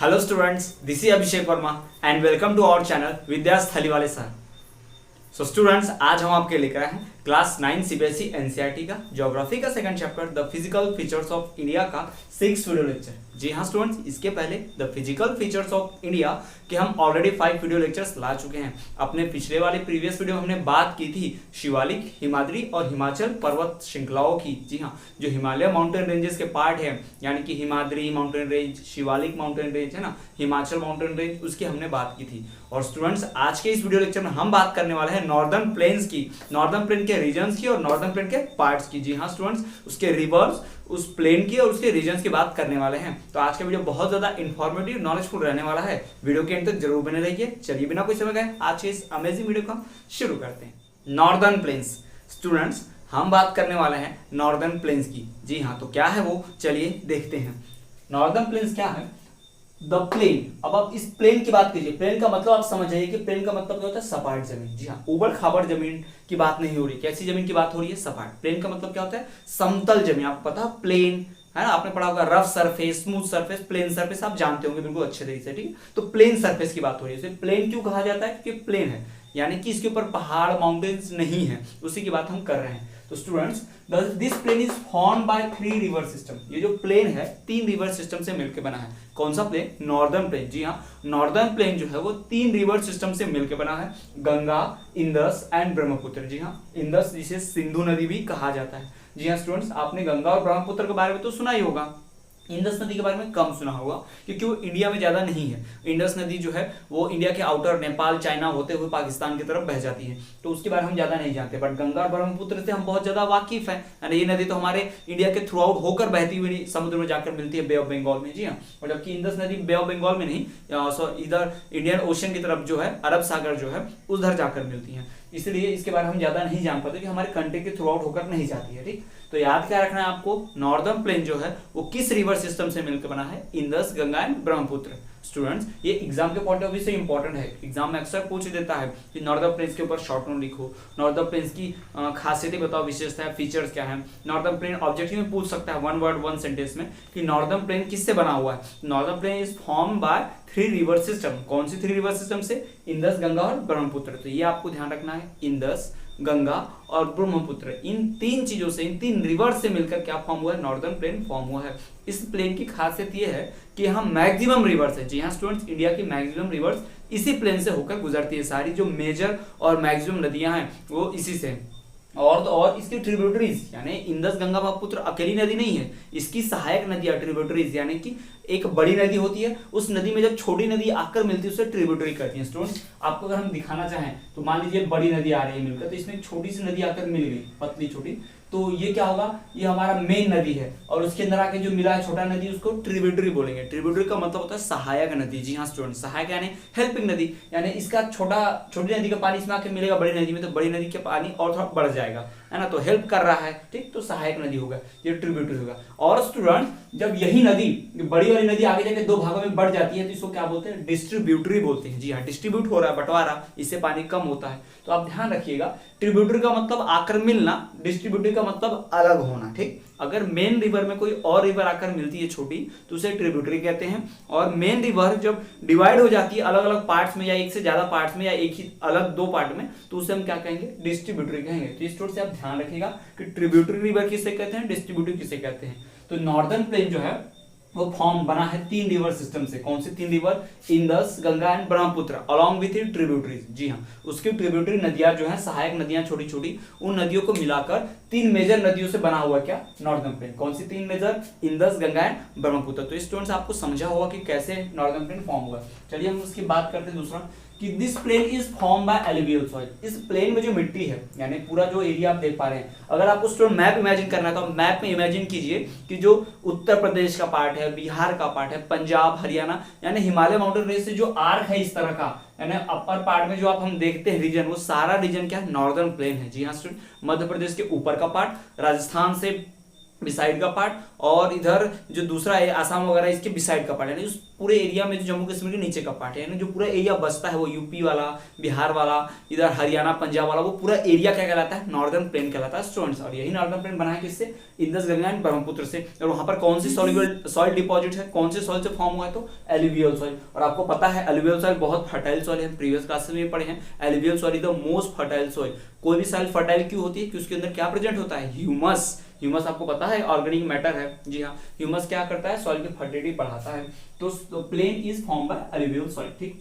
Hello students, this is Abhishek Verma and welcome to our channel विद्यास थालीवाले sir. So students, आज हम आपके लेकर आए हैं क्लास 9 सीबीएसई एनसीईआरटी का ज्योग्राफी का second chapter the physical features of India का 6 वीडियो लेक्चर। जी हाँ स्टूडेंट्स, इसके पहले the physical features of India के हम ऑलरेडी 5 वीडियो लेक्चर्स ला चुके हैं। अपने पिछले वाले प्रीवियस वीडियो हमने बात की थी शिवालिक, हिमाद्री और हिमाचल पर्वत श्रृंखलाओं की। जी हाँ, जो हिमालय माउंटेन रेंजेस के पार्ट है, यानी कि Himadri mountain range, Shivalik mountain range है ना, हिमाचल माउंटेन रेंज, उसकी हमने बात की थी। और स्टूडेंट्स, आज के इस वीडियो लेक्चर में हम बात करने वाले हैं नॉर्दर्न प्लेन्स की, नॉर्दर्न प्लेन के रीजन्स की और नॉर्दर्न प्लेन के पार्ट्स की। जी हाँ स्टूडेंट्स, उसके रिवर्स, उस प्लेन की और उसके रीजन्स की बात करने वाले हैं। तो आज का वीडियो बहुत ज्यादा इंफॉर्मेटिव, नॉलेजफुल रहने वाला है। वीडियो के एंड तक जरूर बने रहिए। चलिए बिना कोई समय गए आज के इस अमेजिंग वीडियो को हम शुरू करते हैं। नॉर्दर्न प्लेन्स स्टूडेंट्स, हम बात करने वाले हैं नॉर्दर्न प्लेन्स की। जी हाँ, तो क्या है वो, चलिए देखते हैं। नॉर्दर्न प्लेन्स क्या है? The plain. अब आप इस प्लेन की बात कीजिए। प्लेन का मतलब आप समझ जाइए कि प्लेन का मतलब क्या होता है? सपाट जमीन। जी हाँ, ऊबड़ खाबड़ जमीन की बात नहीं हो रही। कैसी जमीन की बात हो रही है? सपाट। प्लेन का मतलब क्या होता है? समतल जमीन। आपको पता है प्लेन है ना, आपने पढ़ा होगा rough surface, smooth surface, plain surface, आप जानते होंगे बिल्कुल अच्छे तरीके से। ठीक है, तो प्लेन सरफेस की बात हो रही है। प्लेन क्यों कहा जाता है? क्योंकि प्लेन है, यानी कि इसके ऊपर पहाड़, माउंटेन्स नहीं है, उसी की बात हम कर रहे हैं। तो students, this plain is formed by 3 river system. ये जो प्लेन है 3 रिवर सिस्टम से मिलकर बना है। कौन सा प्लेन? Northern plain. जी हाँ, नॉर्दर्न प्लेन जो है वो 3 रिवर सिस्टम से मिलकर बना है, गंगा, इंदस एंड ब्रह्मपुत्र। जी हाँ, इंदस जिसे सिंधु नदी भी कहा जाता है। जी हाँ स्टूडेंट्स, आपने गंगा और ब्रह्मपुत्र के बारे में तो सुना ही होगा, इंडस नदी के बारे में कम सुना होगा क्योंकि वो इंडिया में ज्यादा नहीं है। इंडस नदी जो है वो इंडिया के आउटर नेपाल, चाइना होते हुए पाकिस्तान की तरफ बह जाती है, तो उसके बारे में हम ज्यादा नहीं जानते। बट गंगा और ब्रह्मपुत्र से हम बहुत ज्यादा वाकिफ हैं। यानी ये नदी तो हमारे इंडिया के थ्रू आउट होकर बहती हुई समुद्र में जाकर मिलती है, बे ऑफ बंगाल में। जी हाँ, और जबकि इंडस नदी बे ऑफ बंगाल में नहीं, इधर इंडियन ओशन की तरफ जो है, अरब सागर जो है, उधर जाकर मिलती है। इसलिए इसके बारे में हम ज्यादा नहीं जान पाते कि हमारे कंट्री के थ्रू आउट होकर नहीं जाती है। ठीक, तो याद क्या रखना है आपको, नॉर्दर्न प्लेन जो है वो किस रिवर सिस्टम से मिलकर बना है? Indus, Ganga and Brahmaputra. Students, ये एग्जाम के पॉइंट ऑफ व्यू से इंपॉर्टेंट है। एग्जाम में अक्सर पूछ देता है कि नॉर्दर्न प्लेन्स के ऊपर शॉर्ट नोट लिखो, नॉर्दर्न प्लेन्स की खासियतें बताओ, विशेषताएं, फीचर्स क्या है। नॉर्दर्न प्लेन ऑब्जेक्टिव में पूछ सकता है 1 वर्ड 1 सेंटेंस में कि नॉर्दर्न प्लेन किससे बना हुआ है। Northern plain is form bye 3 river system. कौन सी 3 रिवर सिस्टम से? इंदस, गंगा और ब्रह्मपुत्र। तो ये आपको ध्यान रखना है, इंदस, गंगा और ब्रह्मपुत्र, इन 3 चीजों से, इन 3 रिवर से मिलकर क्या फॉर्म हुआ है? नॉर्दर्न प्लेन फॉर्म हुआ है। इस प्लेन की खासियत ये है कि यहाँ मैक्सिमम रिवर्स है। जी हाँ स्टूडेंट्स, इंडिया की मैक्सिमम रिवर्स इसी प्लेन से होकर गुजरती है। सारी जो मेजर और मैक्सिमम नदियां हैं वो इसी से हैं। और इसकी ट्रिब्यूटरीज, यानी इंदस, गंगा, ब्रह्मपुत्र अकेली नदी नहीं है, इसकी सहायक नदियां, ट्रिब्यूटरीज, यानी कि एक बड़ी नदी होती है, उस नदी में जब छोटी नदी आकर मिलती है उसे ट्रिब्यूटरी करती है। स्टूडेंट्स, आपको अगर हम दिखाना चाहें तो मान लीजिए बड़ी नदी आ रही है मिलकर, तो इसमें एक छोटी सी नदी आकर मिल गई, पतली छोटी, तो ये क्या होगा? ये हमारा मेन नदी है, और उसके अंदर आके जो मिला है छोटा नदी, उसको ट्रिब्यूटरी बोलेंगे। ट्रिब्यूटरी का मतलब होता है सहायक नदी। जी हाँ स्टूडेंट, सहायक यानी हेल्पिंग नदी, यानी इसका छोटी नदी का पानी इसमें आके मिलेगा बड़ी नदी में, तो बड़ी नदी के पानी और थोड़ा बढ़ जाएगा, है ना, तो हेल्प कर रहा है। ठीक, तो सहायक नदी होगा, ये ट्रिब्यूटरी होगा। और स्टूडेंट, जब यही नदी, बड़ी वाली नदी आगे जाके 2 भागों में बढ़ जाती है तो इसको क्या बोलते हैं? डिस्ट्रीब्यूटरी बोलते हैं। जी हाँ, डिस्ट्रीब्यूट हो रहा है, बंटवारा, इससे पानी कम होता है। तो आप ध्यान रखिएगा, ट्रिब्यूटरी का मतलब आकर मिलना, डिस्ट्रीब्यूटरी का मतलब अलग होना। ठीक, अगर मेन रिवर में कोई और रिवर आकर मिलती है छोटी, तो उसे ट्रिब्यूटरी कहते हैं। और मेन रिवर जब डिवाइड हो जाती है अलग अलग पार्ट्स में, या एक से ज्यादा पार्ट्स में, या एक ही अलग 2 पार्ट में, तो उसे हम क्या कहेंगे? डिस्ट्रीब्यूटरी कहेंगे। तो इस से आप ध्यान रखिएगा कि ट्रिब्यूटरी रिवर किसे कहते हैं, डिस्ट्रीब्यूटरी किसे कहते हैं। तो नॉर्दर्न प्लेन जो है वो फॉर्म बना है 3 रिवर सिस्टम से। कौन सी 3 river? Indus, Ganga and Brahmaputra, along with tributaries. जी हाँ, उसकी ट्रिब्यूटरी नदियां जो है, सहायक नदियां छोटी छोटी, उन नदियों को मिलाकर 3 मेजर नदियों से बना हुआ क्या? Northern plain. कौन सी 3 मेजर? इंदस, गंगा एंड ब्रह्मपुत्र। तो स्टूडेंट्स, आपको समझा होगा कि कैसे नॉर्दर्न प्लेन फॉर्म हुआ। चलिए हम उसकी बात करते हैं दूसरा, कि this plain is form by alluvial soil. इस प्लेन में जो मिट्टी है, यानी पूरा जो एरिया आप देख पा रहे हैं, अगर आपको स्टूडेंट मैप इमेजिन करना है तो आप मैप में इमेजिन कीजिए कि जो उत्तर प्रदेश का पार्ट है, बिहार का पार्ट है, पंजाब, हरियाणा, यानी हिमालय माउंटेन रेंज से जो आर्क है इस तरह का, यानी अपर पार्ट में जो आप हम देखते हैं रीजन, वो सारा रीजन क्या है? नॉर्दर्न प्लेन है। जी हाँ स्टूडेंट, मध्य प्रदेश के ऊपर का पार्ट, राजस्थान से बिसाइड का पार्ट, और इधर जो दूसरा है आसाम वगैरह इसके बिसाइड का पार्ट, यानी उस पूरे एरिया में जो जम्मू कश्मीर के नीचे का पार्ट है, यानी जो पूरा एरिया बसता है वो यूपी वाला, बिहार वाला, इधर हरियाणा पंजाब वाला, वो पूरा एरिया क्या कहलाता है, नॉर्दर्न प्लेन कहलाता है स्टूडेंट्स। और यही नॉर्दर्न प्लेन बना है किससे, इंडस गंगा एंड ब्रह्मपुत्र से। और वहां पर कौन सी सॉइल डिपॉजिट है, कौन से सॉइल से फॉर्म हुआ है, तो एलुवियल सॉइल। और आपको पता है एलुवियल सॉइल बहुत फर्टाइल सॉइल है, प्रीवियस क्लासेस में पढ़े हैं, alluvial soil is the most fertile soil. कोई भी सॉइल फर्टाइल क्यों होती है कि उसके अंदर क्या प्रेजेंट होता है, ह्यूमस। ह्यूमस आपको पता है ऑर्गेनिक मैटर है, जी हाँ, ह्यूमस क्या करता है, सॉइल की फर्टिलिटी बढ़ाता है। तो plain is form by alluvial soil, ठीक।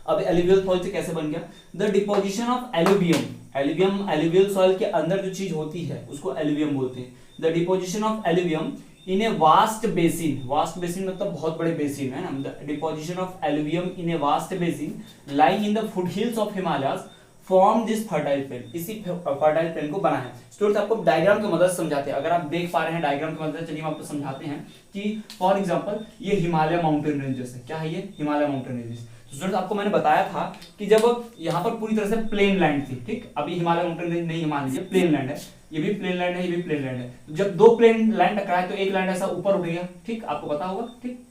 अब एलुवियल सॉइल से कैसे बन गया, the deposition of alluvium alluvial soil के अंदर जो चीज होती है उसको एलुवियम बोलते हैं। The deposition of alluvium in a vast basin, vast basin मतलब बहुत बड़े बेसिन है ना, the deposition of alluvium in a vast basin lying in the foot hills of Himalayas form this fertile plain, इसी fertile plain को बना है। Students आपको डायग्राम की मदद समझाते हैं, अगर आप देख पा रहे हैं डायग्राम की मदद, चलिए हम आपको समझाते हैं कि फॉर एग्जांपल ये हिमालय माउंटेन रेंजेस है, क्या है ये, हिमालय माउंटेन रेंजेस। स्टूडेंट्स आपको मैंने बताया था कि जब यहाँ पर पूरी तरह से प्लेन लैंड थी, ठीक, अभी हिमालय माउंटेन रेंज नहीं, मान लीजिए प्लेन लैंड है, ये भी प्लेन लैंड है, ये भी प्लेन लैंड है। जब दो प्लेन लैंड टकराए तो एक लैंड ऐसा ऊपर उठ गया, ठीक, आपको पता होगा, ठीक।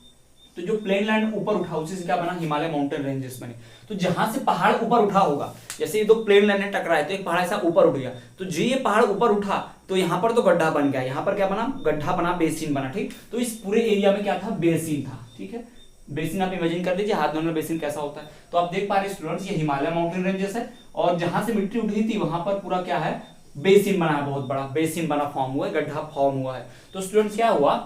तो जो प्लेन लैंड ऊपर उठा उसी से क्या बना, हिमालय माउंटेन रेंजेस बने। तो जहां से पहाड़ ऊपर उठा होगा, जैसे ये दो प्लेन लैंड टकराए तो एक पहाड़ ऐसा ऊपर उठ गया, तो जो ये पहाड़ ऊपर उठा तो यहाँ पर तो गड्ढा बन गया, यहाँ पर क्या बना, गड्ढा बना, बेसिन बना, ठीक। तो इस पूरे एरिया में क्या था, बेसिन था, ठीक है। बेसिन आप इमेजिन कर लीजिए, हाथ धोने बेसिन कैसा होता है। तो आप देख पा रहे स्टूडेंट्स, ये हिमालय माउंटेन रेंजेस है, और जहां से मिट्टी उठी थी वहां पर पूरा क्या है, बेसिन बना है, बहुत बड़ा बेसिन बना, फॉर्म हुआ है, गड्ढा फॉर्म हुआ है। तो स्टूडेंट्स क्या हुआ,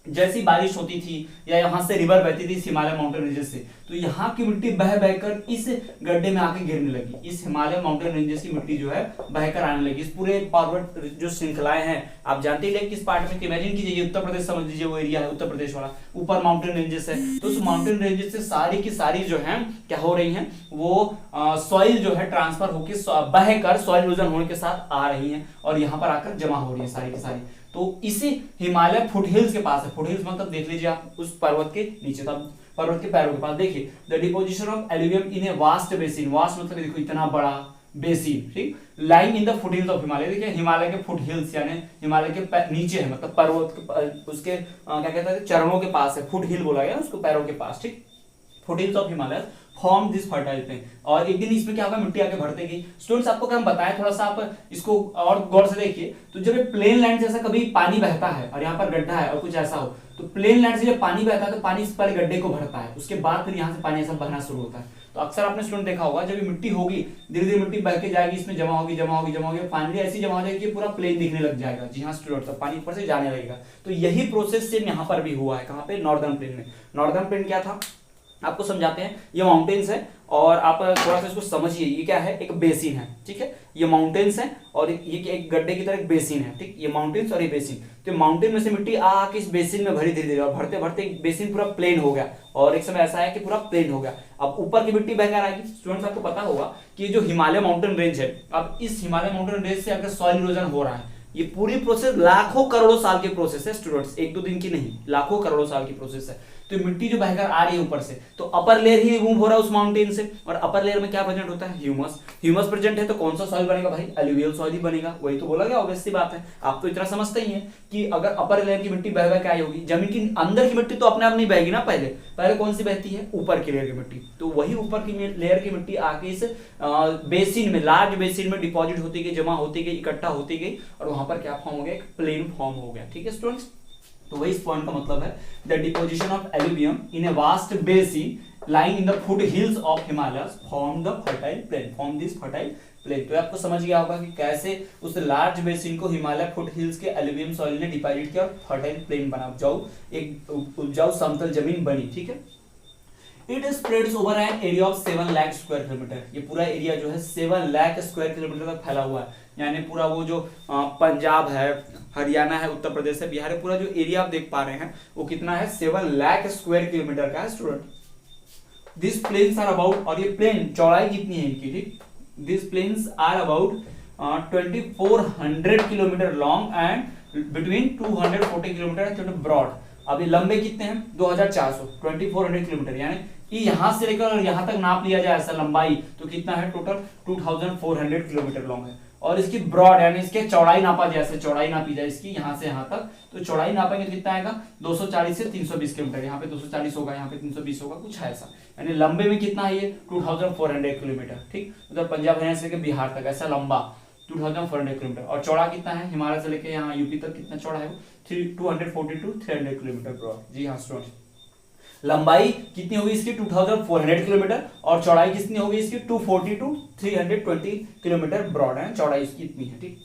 जैसी बारिश होती थी या यहाँ से रिवर बहती थी हिमालय माउंटेन रेंजेस से, तो यहाँ की मिट्टी बह बहकर इस गड्ढे में आके गिरने लगी। इस हिमालय माउंटेन रेंजेस की मिट्टी जो है बहकर आने लगी। इस पूरे पर्वत जो श्रृंखलाएं हैं, आप जानते ही किस पार्ट में, इमेजिन कीजिए उत्तर प्रदेश समझ लीजिए, वो एरिया है उत्तर प्रदेश वाला, ऊपर माउंटेन रेंजेस है, तो उस माउंटेन रेंजेस से सारी की सारी जो है क्या हो रही है, वो सॉइल जो है ट्रांसफर होकर बहकर सॉइल इरोजन होने के साथ आ रही है और यहाँ पर आकर जमा हो रही है सारी की सारी। तो इसी हिमालय फुटहिल्स के पास है, फुटहिल्स मतलब देख लीजिए आप उस पर्वत के नीचे, तो पर्वत के पैरों के पास देखिए, the deposition of alluvium in a vast basin, vast मतलब देखो इतना बड़ा बेसिन, ठीक, lying in the foothills of Himalaya. देखिए हिमालय के फुटहिल्स यानी हिमालय के नीचे है, मतलब पर्वत के उसके क्या कहते हैं, चरणों के पास है, फुटहिल बोला गया उसको, पैरों के पास, ठीक, foothills of Himalaya form this fertile plain. और एक दिन इसमें क्या होगा, मिट्टी आके भरते गई। स्टूडेंट्स आपको क्या हम बताएं, थोड़ा सा आप इसको और गौर से देखिए। तो जब प्लेन लैंड से ऐसा कभी पानी बहता है और यहाँ पर गड्ढा है और कुछ ऐसा हो, तो प्लेन लैंड से जब पानी बहता है तो पानी इस पहले गड्ढे को भरता है, उसके बाद फिर यहाँ से पानी ऐसा बहना शुरू होता है। तो अक्सर आपने स्टूडेंट देखा होगा, जब ये मिट्टी होगी धीरे धीरे मिट्टी बह के जाएगी, इसमें जमा होगी जमा होगी जमा होगी, फाइनली ऐसी जमा हो जाएगी कि पूरा प्लेन दिखने लग जाएगा। जी हाँ स्टूडेंट्स, पानी ऊपर से जाने लगेगा। तो यही प्रोसेस सेम यहाँ पर भी हुआ है, कहाँ पे, नॉर्दर्न प्लेन में। नॉर्दर्न प्लेन क्या था आपको समझाते हैं, ये माउंटेन्स है और आप थोड़ा सा इसको समझिए, ये क्या है, एक बेसिन है, ठीक है, ये माउंटेन्स है और ये एक गड्ढे की तरह एक बेसिन है, ठीक, ये माउंटेन्स और ये बेसिन। तो माउंटेन में से मिट्टी आके इस बेसिन में भरी धीरे धीरे, और भरते भरते बेसिन पूरा प्लेन हो गया और एक समय ऐसा है कि पूरा प्लेन हो गया। अब ऊपर की मिट्टी बहकर आएगी। स्टूडेंट्स आपको पता होगा कि जो हिमालय माउंटेन रेंज है, अब इस हिमालय माउंटेन रेंज से अगर सॉइल इरोजन हो रहा है, ये पूरी प्रोसेस लाखों करोड़ों साल की प्रोसेस है स्टूडेंट्स, एक दो दिन की नहीं, लाखों करोड़ों साल की प्रोसेस है। तो मिट्टी जो बहकर आ रही है ऊपर से, तो अपर लेयर ही रिमूव हो रहा है उस माउंटेन से, और अपर लेयर में क्या प्रेजेंट होता है, ह्यूमस। ह्यूमस प्रेजेंट है तो कौन सा सॉइल बनेगा भाई, एलुवियल सॉइल ही बनेगा। वही तो बोला गया, ऑब्वियस सी बात है। आप तो इतना समझते ही हैं कि अगर अपर लेयर की मिट्टी बह क्या होगी, जमीन की अंदर की मिट्टी तो अपने आप नहीं बहेगी ना, पहले कौन सी बहती है, ऊपर की लेयर की मिट्टी। तो वही ऊपर की लेयर की मिट्टी आके इस बेसिन में, लार्ज बेसिन में डिपॉजिट होती गई, जमा होती गई, इकट्ठा होती गई, और वहां पर क्या फॉर्म हो गया, एक प्लेन फॉर्म हो गया। ठीक है स्टूडेंट्स, तो वही इस पॉइंट का मतलब है, the deposition of alluvium in a vast basin lying in the foot hills of Himalayas form the fertile plain, form this fertile plain. तो आपको समझ गया होगा कि कैसे उस लार्ज बेसिन को हिमालय फुट हिल्स के एलुवियम सॉइल ने डिपॉजिट किया और फर्टाइल प्लेन बना, उपजाऊ समतल जमीन बनी। ठीक है, it spreads over an area of 7 lakh square kilometre. ये पूरा एरिया जो है 7 लाख स्क्वायर किलोमीटर तक फैला हुआ है, यानी पूरा वो जो पंजाब है, हरियाणा है, उत्तर प्रदेश है, बिहार है, पूरा जो एरिया आप देख पा रहे हैं वो कितना है, 7 लाख स्क्वायर किलोमीटर का है student. This plains are about, और ये प्लेन चौड़ाई कितनी है इनकी, ठीक, this plains are about 2400 kilometre long and between 240 kilometre broad. अभी लंबे कितने हैं, 2400, 2400 किलोमीटर, यानी कि यहां से लेकर और यहां तक नाप लिया जाए ऐसा लंबाई, तो कितना है टोटल 2400 किलोमीटर लॉन्ग है। और इसकी ब्रॉड यानी इसके चौड़ाई नापा जाए, ऐसे चौड़ाई नापी जाए इसकी यहाँ से यहाँ तक, तो चौड़ाई नापेंगे तो कितना आएगा 240 से 320 किलोमीटर। यहाँ पे 240 होगा, यहाँ पे 320 होगा, कुछ है ऐसा। यानी लंबे में कितना है ये 2400 किलोमीटर, ठीक, मतलब पंजाब हरियाणा से लेकर बिहार तक ऐसा लंबा 2400 किलोमीटर। और चौड़ा कितना है हिमालय से लेकर यहाँ यूपी तक कितना चौड़ा है वो 240 किलोमीटर ब्रॉड। जी हाँ स्टूडेंट, लंबाई कितनी होगी इसकी 2400 किलोमीटर और चौड़ाई कितनी होगी इसकी 240 to 320 किलोमीटर ब्रॉड है, चौड़ाई इसकी इतनी है, ठीक।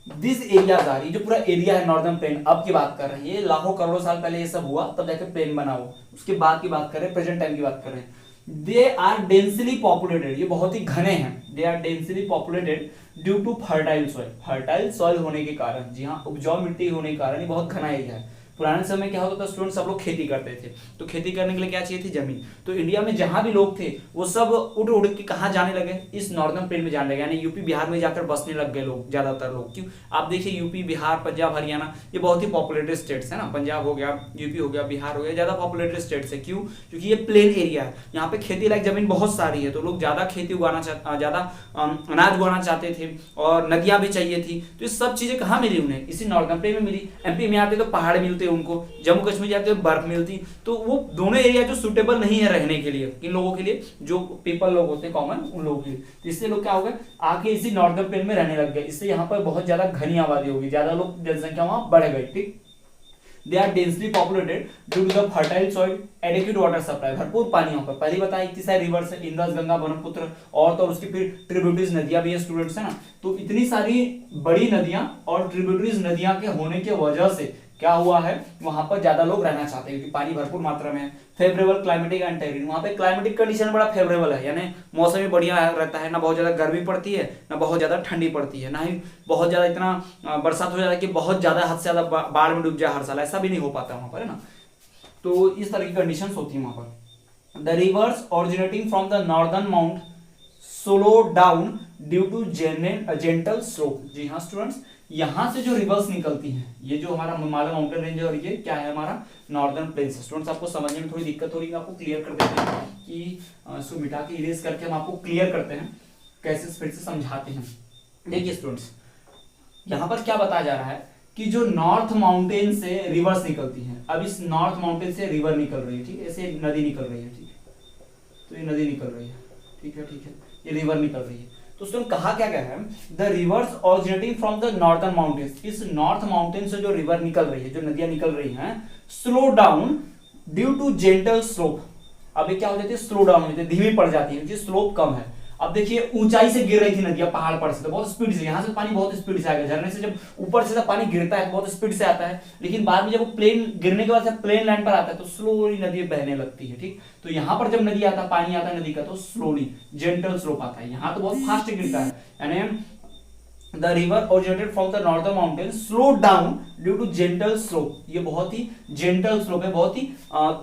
दिस एरियाज आर, ये जो पूरा एरिया है नॉर्दर्न प्लेन, अब की बात कर रहे हैं, ये लाखों करोड़ों साल पहले ये सब हुआ तब जाके प्लेन बना हुआ, उसके बाद की बात कर रहे हैं, प्रेजेंट टाइम की बात कर रहे हैं। दे आर डेंसली पॉपुलेटेड, ये बहुत ही घने हैं, they are densely populated due to fertile soil, fertile soil होने के कारण, जी हाँ उपजाऊ मिट्टी होने के कारण ये बहुत घना एरिया है। पुराने समय क्या होता था स्टूडेंट, सब लोग खेती करते थे, तो खेती करने के लिए क्या चाहिए थी जमीन, तो इंडिया में जहां भी लोग थे वो सब उड़ उड़ के कहाँ जाने लगे, इस नॉर्दर्न प्लेन में जाने लगे, यानी यूपी बिहार में जाकर बसने लग गए लोग, ज्यादातर लोग। क्यों, आप देखिए यूपी बिहार पंजाब हरियाणा ये बहुत ही पॉपुलेटेड स्टेट्स है ना, पंजाब हो गया, यूपी हो गया, बिहार हो गया, ज्यादा पॉपुलेटेड स्टेट्स है। क्यों, क्योंकि ये प्लेन एरिया है, यहाँ पे खेती लायक जमीन बहुत सारी है, तो लोग ज्यादा खेती उगाना ज्यादा अनाज उगाना चाहते थे, और नदियां भी चाहिए थी, तो ये सब चीजें कहाँ मिली उन्हें, इसी नॉर्दर्न प्लेन में मिली। एमपी में आते तो पहाड़ मिलते उनको, जम्मू कश्मीर जाते हुए बर्फ मिलती, तो वो दोनों एरिया जो सुटेबल नहीं है रहने के लिए, इन लोगों के लिए जो पीपल लोग होते हैं कॉमन उन लोगों के लिए, तो इससे लोग क्या हो गए आके इसी नॉर्दर्न प्लेन में रहने लग गए, इससे यहाँ पर बहुत ज्यादा घनी आबादी होगी, ज्यादा लोग जनसंख्या वहां बढ़ गई, ठीक। They are densely populated due to the fertile soil, adequate water supply, भरपूर पानी यहाँ पर, पहले बताया इतनी सारी रिवर्स है, इंदस गंगा ब्रह्मपुत्र, और तो उसकी फिर ट्रिब्यूटरीज नदियां भी है स्टूडेंट्स है ना, तो इतनी सारी बड़ी नदियां और ट्रिब्यूटरीज नदियां के होने की वजह से क्या हुआ है वहां पर ज्यादा लोग रहना चाहते हैं, क्योंकि पानी भरपूर मात्रा में है। फेवरेबल क्लाइमेटिक एंड टेरेन, वहां पे क्लाइमेटिक कंडीशन बड़ा फेवरेबल है, यानी मौसम भी बढ़िया रहता है, ना बहुत ज्यादा गर्मी पड़ती है ना बहुत ज्यादा ठंडी पड़ती है, ना ही बहुत ज्यादा इतना बरसात हो जाता है कि बहुत ज्यादा हद से ज्यादा बाढ़ में डूब जाए हर साल, ऐसा भी नहीं हो पाता वहां पर है ना। तो इस तरह की कंडीशन होती है वहां पर। The rivers originating from the northern mount slow down due to gentle slope. जी हाँ स्टूडेंट्स, यहां से जो रिवर्स निकलती हैं, ये जो हमारा हिमालय माउंटेन रेंज है और ये क्या है हमारा नॉर्दर्न प्लेन्स। स्टूडेंट्स आपको समझने में थोड़ी दिक्कत हो रही है, आपको क्लियर कर देते हैं कि इसको मिटा के इरेज करके हम आपको क्लियर करते हैं, कैसे फिर से समझाते हैं। देखिए स्टूडेंट्स, यहाँ पर क्या बताया जा रहा है कि जो नॉर्थ माउंटेन से रिवर्स निकलती है, अब इस नॉर्थ माउंटेन से रिवर निकल रही है, ठीक है, ऐसे नदी निकल रही है, ठीक है, तो ये नदी निकल रही है, ठीक है, ये रिवर निकल रही है। तो उसने कहा क्या है, the rivers originating from the northern mountains, इस नॉर्थ माउंटेन से जो रिवर निकल रही है, जो नदियां निकल रही हैं, slow down due to gentle slope. अब ये क्या हो जाती है, स्लो डाउन होती है, धीमी पड़ जाती है, स्लोप कम है। अब देखिए ऊंचाई से गिर रही थी नदियां पहाड़ पर से, तो बहुत स्पीड से, यहाँ से पानी बहुत स्पीड से आएगा, झरने से जब ऊपर से पानी गिरता है तो बहुत स्पीड से आता है, लेकिन बाद में जब वो प्लेन गिरने के बाद जब प्लेन लैंड पर आता है तो स्लोली नदी बहने लगती है, ठीक। तो यहाँ पर जब नदी आता है, पानी आता है नदी का, तो स्लोली जेंटल स्लोप आता है, यहाँ तो बहुत फास्ट गिरता है, यानी the river originated from the northern mountain slow down due to gentle slope. ये बहुत ही जेंटल स्लोप है, बहुत ही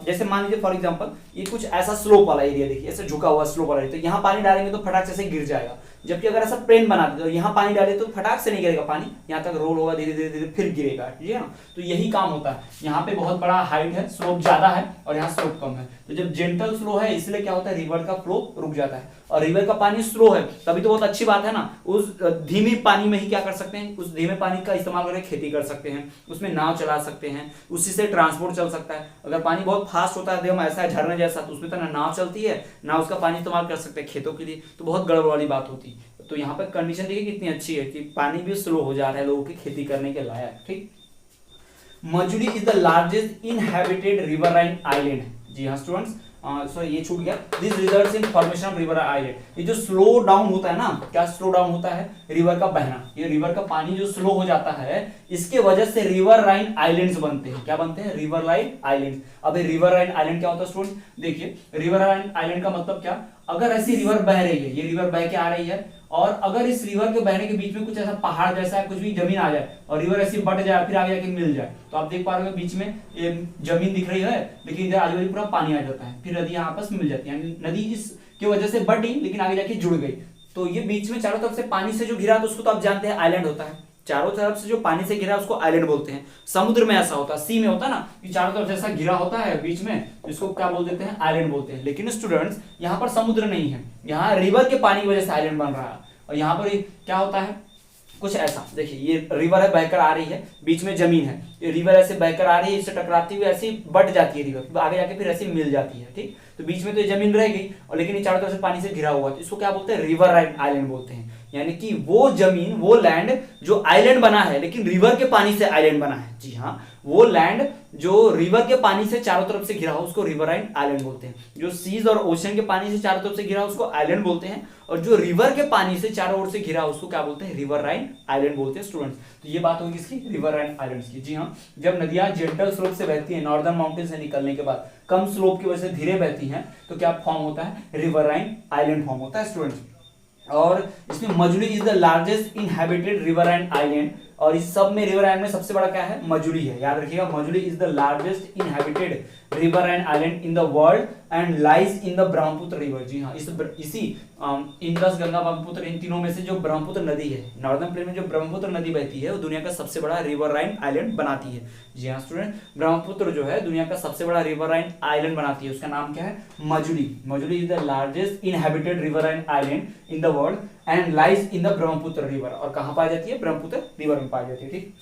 जैसे मान लीजिए फॉर एग्जांपल ये कुछ ऐसा स्लोप वाला एरिया देखिए, ऐसे झुका हुआ स्लोप वाला एरिया, तो यहाँ पानी डालेंगे तो फटाक से गिर जाएगा, जबकि अगर ऐसा प्लेन बना दे तो यहाँ पानी डाले तो फटाक से नहीं गिरेगा पानी, यहाँ तक रोल होगा, धीरे धीरे धीरे फिर गिरेगा, ठीक है ना। तो यही काम होता है, यहाँ पे बहुत बड़ा हाइट है, स्लोप ज्यादा है और यहाँ स्लोप कम है, तो जब जेंटल स्लो है इसलिए क्या होता है, रिवर का फ्लो रुक जाता है, और रिवर का पानी स्लो है तभी तो बहुत अच्छी बात है ना, उस धीमी पानी में ही क्या कर सकते हैं, उस धीमे पानी का इस्तेमाल करके खेती कर सकते हैं, उसमें नाव चला सकते हैं, उसी से ट्रांसपोर्ट चल सकता है। अगर पानी बहुत फास्ट होता है एकदम ऐसा झरने जैसा, तो उसमें तो ना नाव चलती है ना उसका पानी इस्तेमाल कर सकते हैं खेतों के लिए, तो बहुत गड़बड़ वाली बात होती है। तो यहाँ पर कंडीशन देखिए कितनी अच्छी है कि पानी भी स्लो हो जा रहा है लोगों की खेती करने के लायक, ठीक। Majuli is the largest inhabited riverine island. जी हाँ स्टूडेंट्स, सो ये छूट गया। This results in formation of river island. ये जो स्लो डाउन होता है ना, क्या स्लो डाउन होता है, रिवर का बहना, ये रिवर का पानी जो स्लो हो जाता है, इसके वजह से रिवर राइन आइलैंड्स बनते हैं। क्या बनते हैं, रिवर राइन आइलैंड। अब रिवर राइन आइलैंड क्या होता है स्टूडेंट, देखिए रिवर राइन आइलैंड का मतलब क्या, अगर ऐसी रिवर बह रही है, ये रिवर बह के आ रही है, और अगर इस रिवर के बहने के बीच में कुछ ऐसा पहाड़ जैसा कुछ भी जमीन आ जाए और रिवर ऐसी बट जाए फिर आगे जाके मिल जाए, तो आप देख पा रहे हो बीच में ये जमीन दिख रही है, लेकिन इधर आजू बाजू पूरा पानी आ जाता है, फिर नदी यहाँ आपस में मिल जाती है, यानी नदी इसकी वजह से बटी लेकिन आगे जाके जुड़ गई। तो ये बीच में चारों तरफ से पानी से जो घिरा तो उसको तो आप जानते हैं आइलैंड होता है, चारों तरफ से जो पानी से घिरा उसको आइलैंड बोलते हैं। समुद्र में ऐसा होता है, सी में होता है ना कि चारों तरफ जैसा घिरा होता है बीच में, तो इसको क्या बोल देते हैं, आइलैंड बोलते हैं। लेकिन स्टूडेंट्स यहाँ पर समुद्र नहीं है, यहाँ रिवर के पानी की वजह से आइलैंड बन रहा है, और यहाँ पर क्या होता है, कुछ ऐसा देखिए, ये रिवर है, बहकर आ रही है, बीच में जमीन है, ये रिवर ऐसे बहकर आ रही है, इससे टकराती हुई ऐसी बट जाती है रिवर, आगे जाके फिर ऐसे मिल जाती है, ठीक। तो बीच में तो ये जमीन रह गई, और लेकिन ये चारों तरफ से पानी से घिरा हुआ है, तो इसको क्या बोलते हैं, रिवर आइलैंड बोलते हैं। यानी कि वो जमीन, वो लैंड जो आइलैंड बना है लेकिन रिवर के पानी से आइलैंड बना है, जी हाँ, वो लैंड जो रिवर के पानी से चारों तरफ से घिरा हो उसको रिवराइन आइलैंड बोलते हैं। जो सीज और ओशन के पानी से चारों तरफ से घिरा हो उसको आइलैंड बोलते हैं, और जो रिवर के पानी से चारों ओर से घिरा हो उसको क्या बोलते हैं, रिवराइन आइलैंड बोलते हैं स्टूडेंट्स। तो ये बात होगी किसकी, रिवराइन आइलैंड्स की। जी हाँ, जब नदियां जेंटल स्लोप से बहती हैं, नॉर्दर्न माउंटेन से निकलने के बाद कम स्लोप की वजह से धीरे बहती हैं, तो क्या फॉर्म होता है, रिवराइन आइलैंड फॉर्म होता है स्टूडेंट्स। और इसमें Majuli is the largest inhabited riverine island, और इस सब में रिवराइन में सबसे बड़ा क्या है, मजुली है, याद रखिएगा, Majuli is the largest inhabited riverine island in the world and lies in the Brahmaputra river. जी हाँ, इसी इंडस, गंगा, ब्रह्मपुत्र, इन तीनों में से जो ब्रह्मपुत्र नदी है, नॉर्दर्न प्लेन में जो ब्रह्मपुत्र नदी बहती है वो दुनिया का सबसे बड़ा रिवराइन आइलैंड बनाती है। जी हाँ स्टूडेंट, ब्रह्मपुत्र जो है दुनिया का सबसे बड़ा रिवराइन आइलैंड बनाती है, उसका नाम क्या है, Majuli. Majuli is the largest inhabited riverine island in the world and lies in the Brahmaputra river, और कहां पाई जाती है, ब्रह्मपुत्र रिवर में पाई जाती है, ठीक।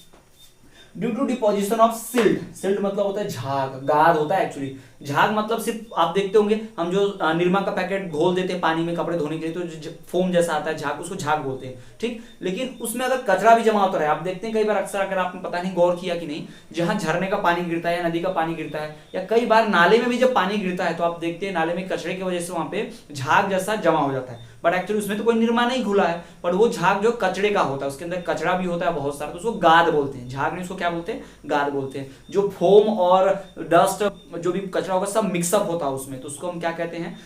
Due to deposition of silt, silt मतलब होता है झाग, गाद होता है एक्चुअली, झाग मतलब सिर्फ आप देखते होंगे हम जो निरमा का पैकेट घोल देते हैं पानी में कपड़े धोने के लिए, तो जो फोम जैसा आता है झाग, उसको झाग बोलते हैं, ठीक। लेकिन उसमें अगर कचरा भी जमा होता है, आप देखते हैं कई बार, अक्सर अगर आपने पता नहीं गौर किया कि नहीं, जहां झरने का पानी गिरता है या नदी का पानी गिरता है, या कई बार नाले में भी जब पानी गिरता है, तो आप देखते हैं नाले में कचरे की वजह से वहां पे झाग जैसा जमा हो जाता है, बट एक्चुअली उसमें तो कोई निरमा नहीं घुला है, पर वो झाग जो कचड़े का होता है, उसके अंदर कचरा भी होता है बहुत सारा, तो उसको गाद बोलते हैं, झाग नहीं, उसको क्या बोलते हैं, गाद बोलते हैं। जो फोम और डस्ट जो भी कचरा होगा सब मिक्सअप होता है उसमें, तो उसको हम क्या कहते हैं,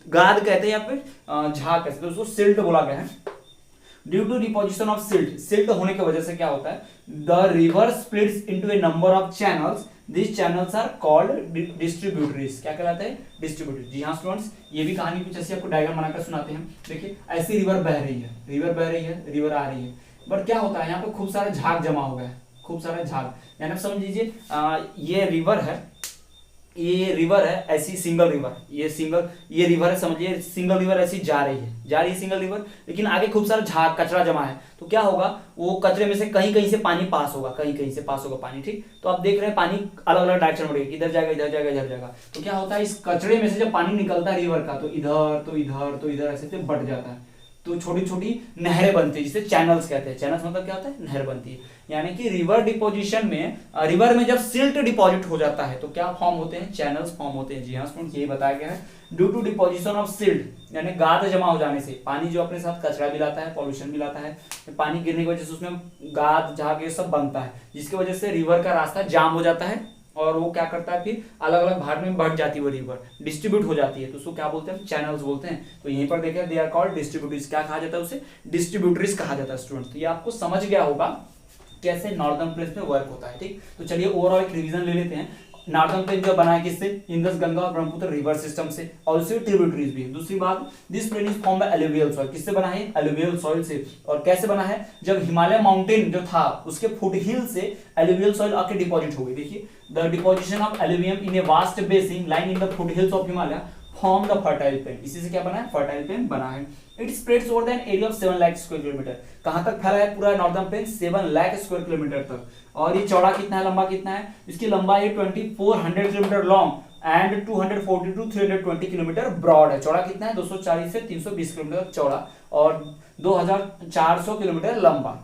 गाद कहते हैं या फिर झाग कहते हैं, तो उसको सिल्ट बोला गया है। Due to deposition of silt, silt होने की वजह से क्या होता है, the river splits into a number of channels, this channels are called distributaries. क्या कहलाते हैं, डिस्ट्रीब्यूटरीज। जी हाँ स्टूडेंट्स, ये भी कहानी कुछ ऐसी आपको डायग्राम बनाकर सुनाते हैं। देखिए ऐसी रिवर बह रही है, रिवर बह रही है, रिवर आ रही है, बट क्या होता है यहाँ पे खूब सारा झाग जमा हो गया है, खूब सारा झाग, यानी समझ लीजिए ये रिवर है, ये रिवर है ऐसी सिंगल रिवर, ये रिवर है, समझिए सिंगल रिवर ऐसी जा रही है सिंगल रिवर, लेकिन आगे खूब सारा झाग कचरा जमा है, तो क्या होगा, वो कचरे में से कहीं कहीं से पानी पास होगा, कहीं कहीं से पास होगा पानी, ठीक। तो आप देख रहे हैं पानी अलग अलग डायरेक्शन में उड़ेगा, इधर जाएगा, इधर जाएगा, इधर जाएगा, तो क्या होता है, इस कचरे में से जब पानी निकलता है रिवर का, तो इधर तो इधर तो इधर ऐसे बट जाता है, तो छोटी छोटी नहरें बनती है, जिसे चैनल्स कहते हैं। चैनल्स मतलब क्या होता है, नहर बनती है। यानी कि रिवर डिपोजिशन में, रिवर में जब सिल्ट डिपॉजिट हो जाता है तो क्या फॉर्म होते हैं, चैनल्स फॉर्म होते हैं। जी हाँ स्टूडेंट्स, यही बताया गया है। Due to deposition of silt, यानी गाद जमा हो जाने से, पानी जो अपने साथ कचरा भी लाता है, पॉल्यूशन भी लाता है, पानी गिरने की वजह से उसमें गाद झाग ये सब बनता है, जिसकी वजह से रिवर का रास्ता जाम हो जाता है, और वो क्या करता है, फिर अलग अलग भाग में बढ़ जाती है, वो रिवर डिस्ट्रीब्यूट हो जाती है, तो उसको क्या बोलते हैं, चैनल्स बोलते हैं। तो यहीं पर देखिए, दे आर कॉल्ड डिस्ट्रीब्यूटरीज। क्या कहा जाता है उसे, डिस्ट्रीब्यूटरीज कहा जाता है स्टूडेंट्स। तो ये आपको समझ गया होगा कैसे नॉर्दर्न प्लेन्स में वर्क होता है, ठीक। तो चलिए ओवरऑल एक रिवीजन ले लेते हैं। नॉर्दर्न प्लेन जो बना है किससे, इंडस, गंगा और ब्रह्मपुत्र रिवर सिस्टम से, और उससे ट्रिब्यूटरीज भी। दूसरी बात, this plain is form by alluvial soil, किससे बना है, एलुवियल सॉइल से। और कैसे बना है, जब हिमालय माउंटेन जो था उसके फुटहिल से एलुवियल सॉइल आके डिपॉजिट हो गई। देखिए, the deposition of alluvium in a vast basin lying in the foothills of Himalaya form the fertile plain. इसी से क्या बना है, फर्टाइल प्लेन बना है। It spreads over the area of 7 lakh square kilometre. कहां तक फैला है पूरा northern plain, 7 lakh square kilometre तक। और ये चौड़ा कितना है, लंबा कितना है, इसकी लंबाई 2400 kilometre long and 240 to 320 kilometre broad है। चौड़ा कितना है, 240 से 320 किलोमीटर चौड़ा और 2400 किलोमीटर लंबा,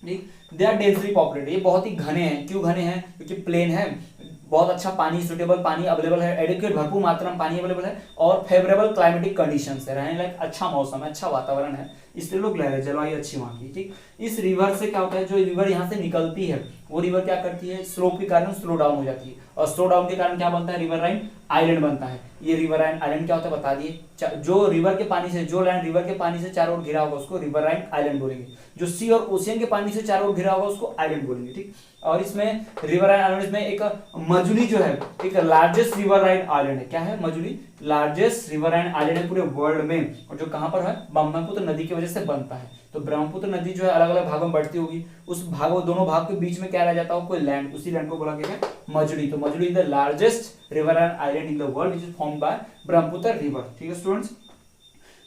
ठीक। दे आर डेंसली पॉपुलेटेड, ये बहुत ही घने हैं। क्यों घने हैं, क्योंकि प्लेन है, बहुत अच्छा पानी, सुटेबल पानी अवेलेबल है, एडिक्वेट भरपूर मात्रा में पानी अवेलेबल है, और फेवरेबल क्लाइमेटिक कंडीशंस है, रहने लायक अच्छा मौसम है, अच्छा वातावरण है, इसलिए लोग रह रहे, जलवायु अच्छी वहाँ की, ठीक। इस रिवर से क्या होता है, जो रिवर यहाँ से निकलती है वो रिवर क्या करती है, स्लोप के कारण स्लो डाउन हो जाती है, और स्लो डाउन के कारण क्या बनता है, रिवराइन आइलैंड बनता है। ये रिवराइन आइलैंड क्या होता है बता दिए, जो रिवर के पानी से, जो लैंड रिवर के पानी से चारों ओर घिरा होगा उसको रिवराइन आइलैंड बोलेंगे, जो सी और ओशियन के पानी से चारों ओर घिरा होगा उसको आइलैंड बोलेंगे, ठीक। और इसमें रिवराइन आइलैंड में एक मजुली जो है एक लार्जेस्ट रिवराइन आइलैंड है। क्या है, मजुली लार्जेस्ट रिवराइन आइलैंड है पूरे वर्ल्ड में, और जो कहां पर है, ब्रह्मपुत्र नदी की वजह से बनता है। तो ब्रह्मपुत्र नदी जो है अलग अलग भागों में बढ़ती होगी, उस भागों, दोनों भाग के बीच में क्या रह जाता हो, कोई लैंड, उसी लैंड को बोला गया है मजुली। तो Majuli is the largest riverine island in the world which is formed bye Brahmaputra river, ठीक है स्टूडेंट्स।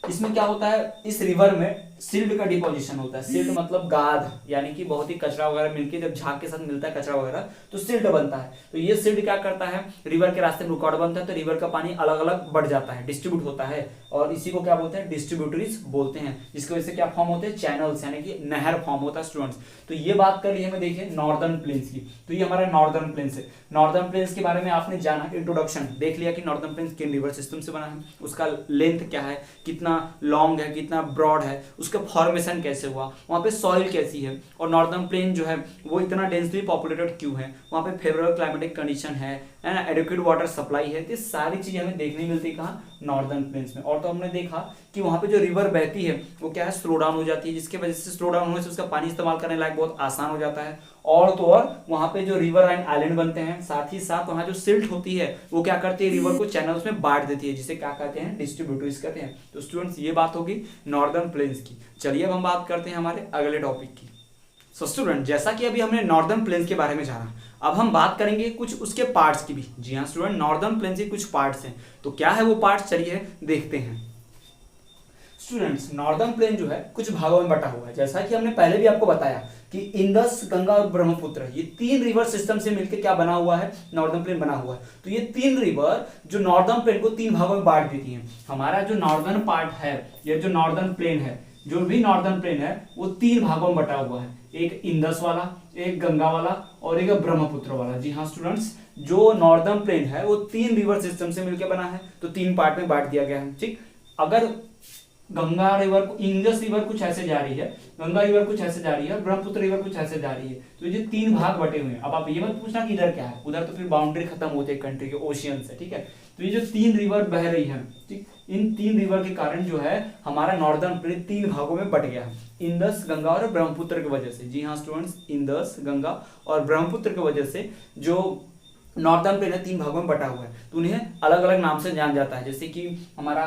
इसमें क्या होता है, इस रिवर में सिल्ट का डिपोजिशन होता है। सिल्ट मतलब गाद, यानी कि बहुत ही कचरा वगैरह मिलके जब झाग के साथ मिलता है कचरा वगैरह तो सिल्ट बनता है। तो ये सिल्ट क्या करता है, रिवर के रास्ते में रुकावट बनता है, तो रिवर का पानी अलग अलग बढ़ जाता है, डिस्ट्रीब्यूट होता है, और इसी को क्या बोलते हैं, डिस्ट्रीब्यूटरीज बोलते हैं, जिसकी वजह से क्या फॉर्म होते हैं, चैनल्स, यानी कि नहर फॉर्म होता है स्टूडेंट्स। तो ये बात कर ली हमें, देखिए नॉर्दर्न प्लेन्स की, तो ये हमारा नॉर्दर्न प्लेन्स है। नॉर्दर्न प्लेन्स के बारे में आपने जाना, इंट्रोडक्शन देख लिया कि नॉर्दर्न प्लेन्स किन रिवर सिस्टम से बना है, उसका लेंथ क्या है, कितना लॉन्ग है, कितना ब्रॉड है, उसका फॉर्मेशन कैसे हुआ, वहाँ पे सॉइल कैसी है, और नॉर्दर्न प्लेन जो है वो इतना डेंसली पॉपुलेटेड क्यों है, वहाँ पे फेवरेबल क्लाइमेटिक कंडीशन है ना, एडिक्वेट वाटर सप्लाई है। ये सारी चीजें हमें देखने मिलती है कहाँ, नॉर्दर्न प्लेन्स में। और तो हमने देखा कि वहाँ पे जो रिवर बहती है वो क्या है, स्लो डाउन हो जाती है, जिसके वजह से स्लो डाउन होने से उसका पानी इस्तेमाल करने लायक बहुत आसान हो जाता है। और तो और वहाँ पे जो रिवर एंड आइलैंड बनते हैं, साथ ही साथ वहाँ जो सिल्ट होती है वो क्या करती है, रिवर को चैनल्स में बांट देती है, जिसे क्या कहते हैं, डिस्ट्रीब्यूटरीज कहते हैं। तो स्टूडेंट्स ये बात होगी नॉर्दर्न प्लेन्स की। चलिए अब हम बात करते हैं हमारे अगले टॉपिक की। सो स्टूडेंट, जैसा कि अभी हमने नॉर्दर्न प्लेन्स के बारे में जाना, अब हम बात करेंगे कुछ उसके पार्ट्स की भी। जी हाँ स्टूडेंट, नॉर्दर्न प्लेन्स के कुछ पार्ट्स हैं, तो क्या है वो पार्ट्स, चलिए देखते हैं। स्टूडेंट्स, नॉर्दर्न प्लेन जो है कुछ भागों में बटा हुआ है, जैसा कि हमने पहले भी आपको बताया कि इंडस, गंगा और ब्रह्मपुत्र, ये तीन रिवर सिस्टम से मिलकर क्या बना हुआ है, नॉर्दर्न प्लेन बना हुआ है। तो ये तीन रिवर जो नॉर्दर्न प्लेन को तीन भागों में बांट देती हैं। हमारा जो नॉर्दर्न पार्ट है, ये जो नॉर्दर्न प्लेन है, जो भी नॉर्दर्न प्लेन है वो तीन भागों में बटा हुआ है, एक इंडस वाला, एक गंगा वाला और एक ब्रह्मपुत्र वाला। जी हाँ स्टूडेंट्स, जो नॉर्दर्न प्लेन है वो तीन रिवर सिस्टम से मिलकर बना है, तो तीन पार्ट में बांट दिया गया है। ठीक, अगर गंगा रिवर, इंडस रिवर कुछ ऐसे जा रही है, गंगा रिवर कुछ ऐसे जा रही है, ब्रह्मपुत्र रिवर कुछ ऐसे जा रही है, तो ये तीन भाग बटे हुए हैं। अब आप ये मत पूछना कि इधर क्या है, उधर तो फिर बाउंड्री खत्म होती है कंट्री के, ओशियन से। ठीक है, तो ये जो तीन रिवर बह रही है, ठीक, इन तीन रिवर के कारण जो है हमारा नॉर्दर्न प्लेन तीन भागों में बट गया है, इंडस, गंगा और ब्रह्मपुत्र की वजह से। जी हाँ स्टूडेंट्स, इंडस, गंगा और ब्रह्मपुत्र की वजह से जो नॉर्दर्न प्लेन है तीन भागों में बटा हुआ है, तो उन्हें अलग अलग नाम से जाना जाता है, जैसे कि हमारा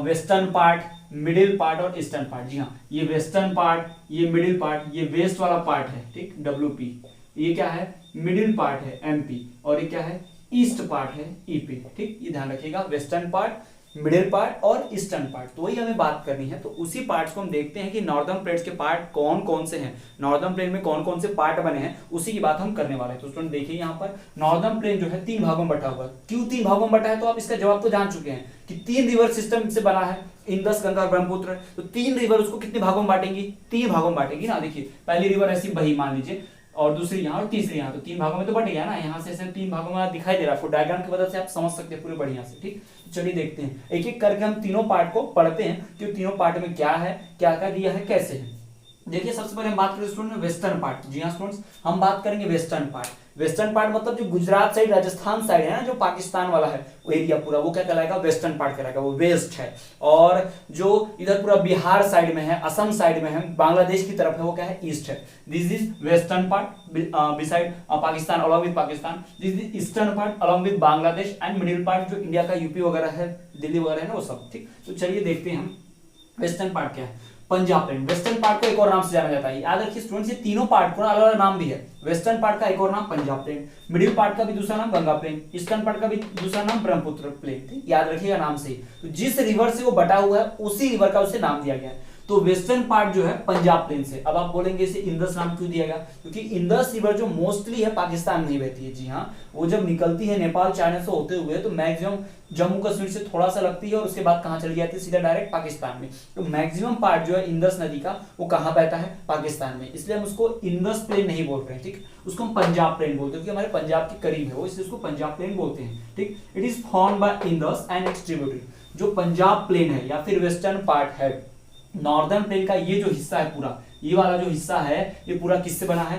वेस्टर्न पार्ट, मिडिल पार्ट और ईस्टर्न पार्ट। जी हाँ, ये वेस्टर्न पार्ट, ये मिडिल पार्ट, ये वेस्ट वाला पार्ट है, ठीक, WP, ये क्या है, मिडिल पार्ट है, MP, और ये क्या है, ईस्ट पार्ट है, EP। ठीक, ये ध्यान रखिएगा, वेस्टर्न पार्ट, मिडिल पार्ट और ईस्टर्न पार्ट, तो वही हमें बात करनी है। तो उसी पार्ट्स को हम देखते हैं कि नॉर्दर्न प्लेन्स के पार्ट कौन कौन से हैं, नॉर्दर्न प्लेन में कौन कौन से पार्ट बने हैं, उसी की बात हम करने वाले हैं। तो स्टूडेंट देखिए यहाँ पर नॉर्दर्न प्लेन जो है तीन भागों में बटा हुआ है। क्यों तीन भागों में बटा है, तो आप इसका जवाब तो जान चुके हैं कि तीन रिवर सिस्टम से बना है, इंडस, गंगा और ब्रह्मपुत्र। तो तीन रिवर उसको कितने भागों में बांटेंगी, तीन भागों में बांटेगी ना। देखिए पहली रिवर ऐसी बही मान लीजिए, और दूसरी यहाँ और तीसरी यहाँ, तो तीन भागों में तो बट गया ना, यहाँ से ऐसे तीन भागों में दिखाई दे रहा है आपको, डायग्राम की मदद से आप समझ सकते हैं पूरे बढ़िया से। ठीक, तो चलिए देखते हैं, एक एक करके हम तीनों पार्ट को पढ़ते हैं कि तीनों पार्ट में क्या है, क्या क्या दिया है, कैसे है। देखिए सबसे पहले हम बात करें स्टूडेंट वेस्टर्न पार्ट। जी हाँ स्टूडेंट्स, हम बात करेंगे वेस्टर्न पार्ट। वेस्टर्न पार्ट मतलब जो गुजरात साइड, राजस्थान साइड है ना, जो पाकिस्तान वाला है वो एरिया पूरा, वो क्या कहलाएगा, वेस्टर्न पार्ट कहलाएगा, वो वेस्ट है। और जो इधर पूरा बिहार साइड में है, असम साइड में है, बांग्लादेश की तरफ है, वो क्या है, ईस्ट है। This is western part beside Pakistan, along with Pakistan. This is eastern part along with Bangladesh, and middle part जो इंडिया का यूपी वगैरह है, दिल्ली वगैरह है ना, वो सब। ठीक, तो चलिए देखते हैं हम वेस्टर्न पार्ट क्या है। पंजाब प्लेन, वेस्टर्न पार्ट को एक और नाम से जाना जाता है, याद रखिए स्टूडेंट्स, ये तीनों पार्ट को अलग अलग नाम भी है। वेस्टर्न पार्ट का एक और नाम पंजाब प्लेन, मिडिल पार्ट का भी दूसरा नाम गंगा प्लेन, ईस्टर्न पार्ट का भी दूसरा नाम ब्रह्मपुत्र प्लेन। ठीक, याद रखिएगा नाम से। तो जिस रिवर से वो बटा हुआ है उसी रिवर का उसे नाम दिया गया है। तो वेस्टर्न पार्ट जो है पंजाब प्लेन से। अब आप बोलेंगे इसे इंडस नाम क्यों दिया गया, क्योंकि इंडस रिवर जो मोस्टली है पाकिस्तान में ही बहती है। जी हाँ, वो जब निकलती है नेपाल, चाइना से होते हुए, तो मैक्सिमम जम्मू कश्मीर से थोड़ा सा लगती है और उसके बाद कहाँ चली जाती है, सीधा डायरेक्ट पाकिस्तान में। तो मैक्सिमम पार्ट जो है इंडस नदी का वो कहाँ बहता है, पाकिस्तान में, इसलिए हम उसको इंडस प्लेन नहीं बोल रहे हैं। ठीक, उसको हम पंजाब प्लेन बोलते हैं, क्योंकि हमारे पंजाब के करीब है वो, इसलिए उसको पंजाब प्लेन बोलते हैं। ठीक, it is formed bye Indus and it's tributary. जो पंजाब प्लेन है या फिर वेस्टर्न पार्ट है, नॉर्दर्न प्लेन का ये जो हिस्सा है पूरा, ये वाला जो हिस्सा है, ये पूरा किससे बना है,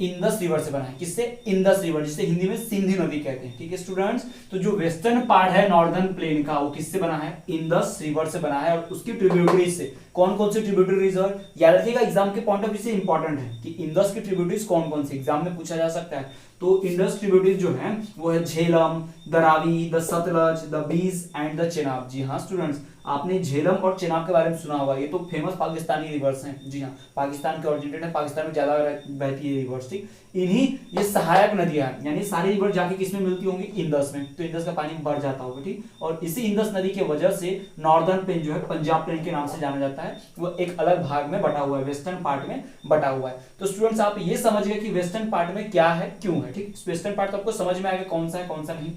इंडस रिवर से बना है। किससे, इंडस रिवर, जिसे हिंदी में सिंधु नदी कहते हैं। ठीक है स्टूडेंट्स, तो जो वेस्टर्न पार्ट है नॉर्दर्न प्लेन का, वो किससे बना है, इंडस रिवर से बना है, और उसकी ट्रिब्यूटरीज से। कौन कौन सी ट्रिब्यूटरीज है, याद रखिएगा, एग्जाम के पॉइंट ऑफ व्यू से इंपॉर्टेंट है कि इंडस की ट्रिब्यूटरीज कौन कौन सी, एग्जाम में पूछा जा सकता है। तो इंडस ट्रिब्यूटरीज जो है वो है Jhelum, the Ravi, the Sutlej, the bees and the Chenab. जी हाँ स्टूडेंट्स, आपने झेलम और चेनाब के बारे में सुना होगा, ये तो फेमस पाकिस्तानी रिवर्स हैं। जी हाँ, पाकिस्तान के ओरिजिनेटेड है, पाकिस्तान में ज्यादा बहती है रिवर्स। ठीक, इन्हीं ये सहायक नदियां हैं, यानी सारी रिवर जाके किसमें मिलती होंगी, इंदस में, तो इंदस का पानी बढ़ जाता होगा, ठीक। और इसी इंदस नदी के वजह से नॉर्दर्न प्लेन जो है पंजाब प्लेन के नाम से जाना जाता है, वो एक अलग भाग में बटा हुआ है, वेस्टर्न पार्ट में बटा हुआ है। तो स्टूडेंट्स आप ये समझ गए कि वेस्टर्न पार्ट में क्या है, क्यों है, ठीक। वेस्टर्न पार्ट तो आपको समझ में आएगा कौन सा है कौन सा नहीं,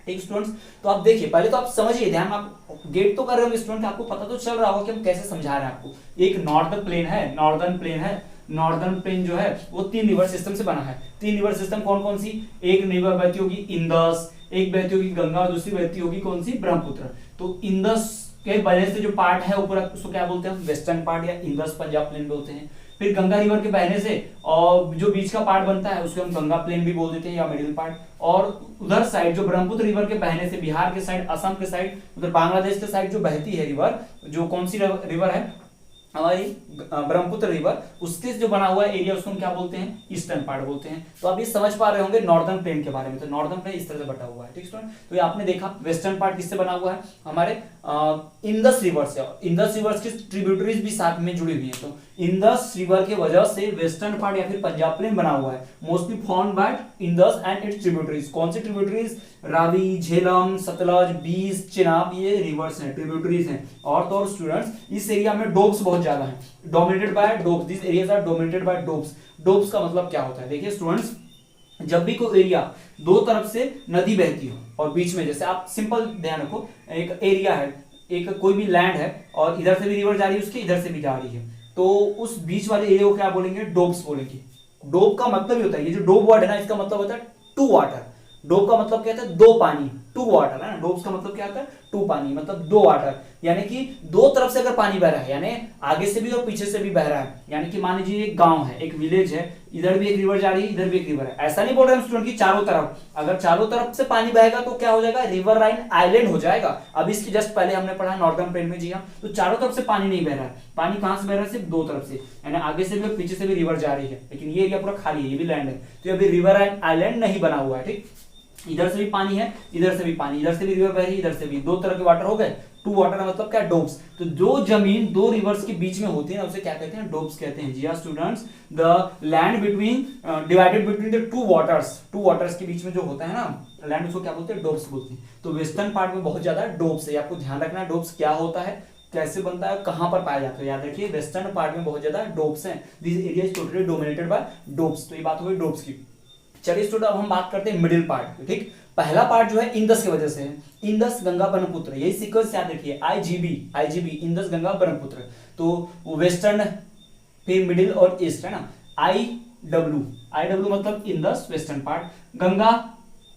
ठीक स्टूडेंट्स। तो आप देखिए, पहले तो आप समझिए, ध्यान, आप गेट तो कर रहे होंगे स्टूडेंट, आपको पता तो चल रहा होगा कि हम कैसे समझा रहे हैं आपको। एक नॉर्दर्न प्लेन है, नॉर्दर्न प्लेन है, नॉर्दर्न प्लेन जो है वो 3 रिवर सिस्टम से बना है। 3 रिवर सिस्टम कौन कौन सी, एक रिवर बहती होगी इंदस, एक बहती होगी गंगा और दूसरी बहती होगी कौन सी, ब्रह्मपुत्र। तो इंदस के वजह से जो पार्ट है ऊपर, उसको क्या बोलते हैं, वेस्टर्न पार्ट या इंदस पंजाब प्लेन बोलते हैं। फिर गंगा रिवर के बहने से और जो बीच का पार्ट बनता है उसको हम गंगा प्लेन भी बोल देते हैं या मिडिल पार्ट। और उधर साइड जो ब्रह्मपुत्र रिवर के बहने से बिहार के साइड, असम के साइड, उधर बांग्लादेश के साइड जो बहती है रिवर, जो कौन सी रिवर है हमारी, ब्रह्मपुत्र रिवर, उसके जो बना हुआ एरिया उसको हम क्या बोलते हैं, ईस्टर्न पार्ट बोलते हैं। तो आप ये समझ पा रहे होंगे नॉर्दर्न प्लेन के बारे में। तो नॉर्दर्न प्लेन इस तरह से बटा हुआ है, ठीक स्टूडेंट। तो ये आपने देखा वेस्टर्न पार्ट किससे बना हुआ है, हमारे इंदस रिवर से। इंदस रिवर की ट्रिब्यूटरीज भी साथ में जुड़ी हुई है। तो इंदस रिवर के वजह से वेस्टर्न पार्ट या फिर पंजाब प्लेन बना हुआ है, mostly formed by Indus and it's tributaries. कौन सी ट्रिब्यूटरीज, रावी, झेलम, सतलज, बीस, चिनाब, ये रिवर्स हैं, ट्रिब्यूटरीज हैं। और तो और स्टूडेंट्स इस एरिया में डोब्स बहुत ज्यादा हैं, dominated by doabs, this areas are dominated by doabs. Doabs का मतलब क्या होता है, देखिए स्टूडेंट्स, जब भी कोई एरिया दो तरफ से नदी बहती हो और बीच में, जैसे आप सिंपल ध्यान रखो, एक एरिया है, एक कोई भी लैंड है और इधर से भी रिवर जा रही है, उसके इधर से भी जा रही है, तो उस बीच वाले एरिया को क्या बोलेंगे, डोब्स बोलेंगे। डोब का मतलब ही होता है, ये जो डोब वर्ड है ना, इसका मतलब होता है टू वाटर। डोब का मतलब क्या होता है, दो पानी, टू वाटर है ना। डोब्स का मतलब क्या होता है, टू पानी, मतलब दो वाटर, यानी कि दो तरफ से अगर पानी बह रहा है, यानी आगे से भी और पीछे से भी बह रहा है। यानी कि मान लीजिए एक गांव है, एक विलेज है, इधर भी एक रिवर जा रही है, इधर भी एक रिवर है। ऐसा नहीं बोल रहे हम स्टूडेंट की चारों तरफ, अगर चारों तरफ से पानी बहेगा तो क्या हो जाएगा, रिवर राइन आइलैंड हो जाएगा। अब इसकी जस्ट पहले हमने पढ़ा नॉर्दर्न प्लेन में, जी हाँ। तो चारों तरफ से पानी नहीं बह रहा है, पानी कहां से बह रहा है, सिर्फ दो तरफ से, यानी आगे से भी और पीछे से भी रिवर जा रही है, लेकिन ये एरिया पूरा खाली है, ये भी लैंड है। तो अभी रिवर राइन आइलैंड नहीं बना हुआ है, ठीक। इधर से भी पानी है, इधर से भी पानी, इधर से भी रिवर बह रही है, इधर से भी, दो तरह के वाटर हो गए। टू वाटर का मतलब क्या, डोब्स। तो जो जमीन दो रिवर्स के बीच में होती है ना, उसे क्या कहते हैं, डोब्स कहते हैं। जी हाँ students, the land between divided between the two waters के बीच में जो होता है ना लैंड, उसको क्या बोलते हैं, डोब्स बोलते हैं। तो वेस्टर्न पार्ट में बहुत ज्यादा डोब्स है, आपको ध्यान रखना है डोब्स क्या होता है, कैसे बनता है, कहां पर पाया जाता है। याद रखिए वेस्टर्न पार्ट में बहुत ज्यादा डोब्स हैं, this area is totally dominated by Dobbs. तो ये बात हो गई डोब्स की। चलिए स्टूडेंट, अब हम बात करते हैं मिडिल पार्ट, ठीक। पहला पार्ट जो है इंदस की वजह से है, इंदस गंगा ब्रह्मपुत्र, यही सीक्वेंस याद रखिए, आईजीबी इंदस गंगा ब्रह्मपुत्र। तो वेस्टर्न, फिर मिडिल और ईस्ट है ना। आईडब्ल्यू मतलब Indus western part, Ganga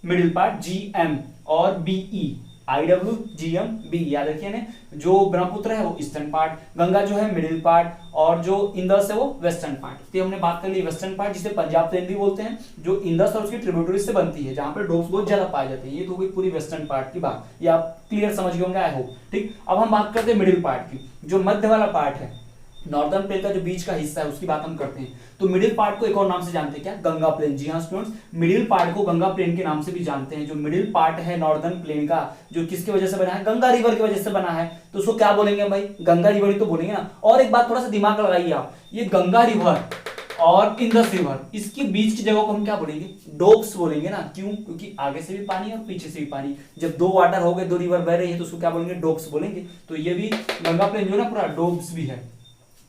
middle part, GM और बीई, आईडब्ल्यू जीएम बी, याद रखिए ना। जो ब्रह्मपुत्र है वो ईस्टर्न पार्ट, गंगा जो है मिडिल पार्ट, और जो इंदस है वो वेस्टर्न पार्ट। तो हमने बात कर ली वेस्टर्न पार्ट, जिसे पंजाब प्लेन भी बोलते हैं, जो इंदस और उसकी ट्रिब्यूटरीज से बनती है, जहां पर डोब्स बहुत ज्यादा पाए जाते हैं। ये तो हुई पूरी वेस्टर्न पार्ट की बात, ये आप क्लियर समझ गए होंगे आई होप, ठीक। अब हम बात करते हैं मिडिल पार्ट की, जो मध्य वाला पार्ट है, नॉर्दर्न प्लेन का जो बीच का हिस्सा है, उसकी बात हम करते हैं। तो मिडिल पार्ट को एक और नाम से जानते हैं, क्या, गंगा प्लेन। जी हाँ स्टूडेंट्स, मिडिल पार्ट को गंगा प्लेन के नाम से भी जानते हैं। जो मिडिल पार्ट है नॉर्दर्न प्लेन का, जो किसकी वजह से बना है, गंगा रिवर की वजह से बना है, तो उसको क्या बोलेंगे भाई, गंगा रिवर ही तो बोलेंगे ना। और एक बात थोड़ा सा दिमाग लगाइए आप, ये गंगा रिवर और इंदस रिवर, इसके बीच की जगह को हम क्या बोलेंगे, डोब्स बोलेंगे ना। क्यों, क्योंकि आगे से भी पानी और पीछे से भी पानी, जब दो वाटर हो गए, दो रिवर बह रही है, तो उसको क्या बोलेंगे, डोब्स बोलेंगे। तो ये भी गंगा प्लेन जो है ना पूरा डोब्स भी है,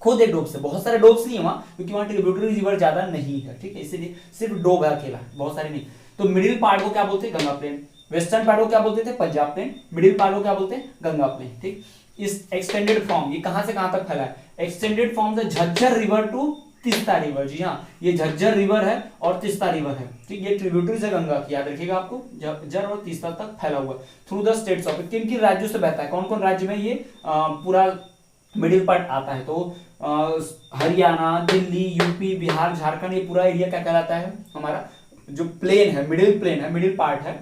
खुद एक डोब्स है, बहुत सारे डोब्स नहीं है वहां, क्योंकि वहां ट्रिब्यूटरी रिवर ज्यादा नहीं है, ठीक है, इसीलिए सिर्फ डोब है अकेला, बहुत सारे नहीं। तो मिडिल पार्ट को क्या बोलते हैं, गंगा प्लेन। वेस्टर्न पार्ट को क्या बोलते थे, पंजाब प्लेन। मिडिल पार्ट को क्या बोलते हैं, गंगा प्लेन, ठीक। इस एक्सटेंडेड फॉर्म, ये कहां से कहां तक फैला है, extended from the Jhajjar river to Teesta river. जी हाँ, ये झज्जर रिवर है और तीस्ता रिवर है, ठीक। ये ट्रिब्यूटरीज है गंगा की, याद रखिएगा आपको, झज्जर और तीस्ता तक फैला हुआ है। थ्रू द स्टेट्स ऑफ, किन किन राज्यों से बहता है, कौन कौन राज्य में ये पूरा मिडिल पार्ट आता है। तो हरियाणा, दिल्ली, यूपी, बिहार, झारखंड, ये पूरा एरिया क्या कहलाता है, हमारा जो प्लेन है, मिडिल प्लेन है, मिडिल पार्ट है,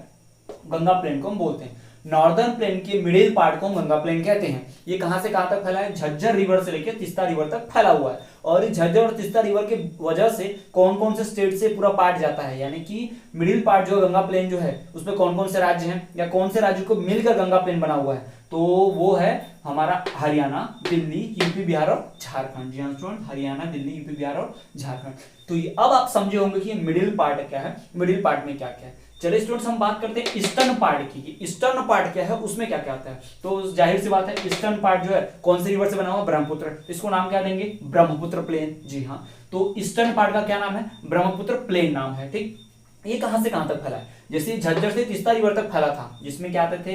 गंगा प्लेन को हम बोलते हैं। नॉर्दर्न प्लेन के मिडिल पार्ट को हम गंगा प्लेन कहते हैं। ये कहां से कहां तक फैला है? झज्जर रिवर से लेकर तीस्ता रिवर तक फैला हुआ है। और इस झज्जर और तीस्ता रिवर के वजह से कौन कौन से स्टेट से पूरा पार्ट जाता है, यानी कि मिडिल पार्ट जो गंगा प्लेन जो है उसमें कौन कौन से राज्य हैं या कौन से राज्य को मिलकर गंगा प्लेन बना हुआ है? तो वो है हमारा हरियाणा, दिल्ली, यूपी, बिहार और झारखंड। जी हाँ स्टूडेंट, हरियाणा, दिल्ली, यूपी, बिहार और झारखंड। तो ये अब आप समझे होंगे कि ये मिडिल पार्ट क्या है, मिडिल पार्ट में क्या क्या है। चलिए स्टूडेंट्स हम बात करते हैं ईस्टर्न पार्ट की। ईस्टर्न पार्ट क्या है, उसमें क्या क्या आता है? तो जाहिर सी बात है ईस्टर्न पार्ट जो है कौन सी रिवर से बना हुआ? ब्रह्मपुत्र। इसको नाम क्या देंगे? ब्रह्मपुत्र प्लेन। जी हाँ, तो ईस्टर्न पार्ट का क्या नाम है? ब्रह्मपुत्र प्लेन नाम है। ठीक, ये कहां से कहां तक फैला है? जैसे झज्जर से तीस्ता रिवर तक फैला था, जिसमें क्या आते थे?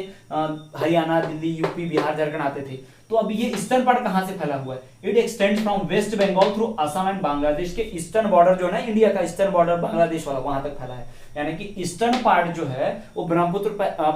हरियाणा, दिल्ली, यूपी, बिहार, झारखंड आते थे। तो अब ये ईस्टर्न पार्ट कहां से फैला हुआ है? It extends from West Bengal through Assam and Bangladesh के ईस्टर्न बॉर्डर जो है ना, इंडिया का ईस्टर्न बॉर्डर बांग्लादेश वाला, वहां तक फैला है। यानी कि ईस्टर्न पार्ट जो है वो ब्रह्मपुत्र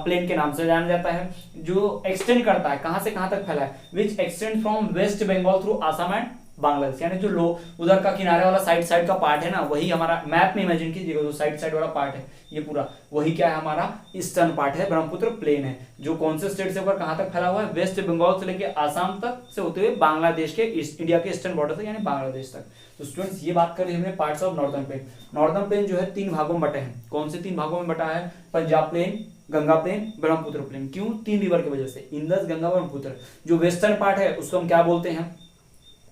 प्लेन के नाम से जाना जाता है, जो एक्सटेंड करता है कहां से कहां तक फैला है? Which extend from West Bengal through Assam and Bangladesh. यानी जो लो उधर का किनारे वाला साइड का पार्ट है ना, वही हमारा मैप में इमेजिन कीजिएगा, जो साइड वाला पार्ट है ये पूरा, वही क्या है? हमारा ईस्टर्न पार्ट है, ब्रह्मपुत्र प्लेन है, जो कौन से स्टेट से होकर कहां तक फैला हुआ है? वेस्ट बंगाल से लेकर आसाम तक से होते हुए बांग्लादेश के इंडिया के ईस्टर्न बॉर्डर तक, यानी बांग्लादेश तक। तो स्टूडेंट्स ये बात करें हमने parts of northern plain. Northern plain जो है 3 भागों में बटे हैं। कौन से 3 भागों में बटा है? Punjab plain, Ganga plain, Brahmaputra plain. क्यों? 3 रिवर की वजह से, इंदस, गंगा, ब्रह्मपुत्र। जो वेस्टर्न पार्ट है उसको हम क्या बोलते हैं?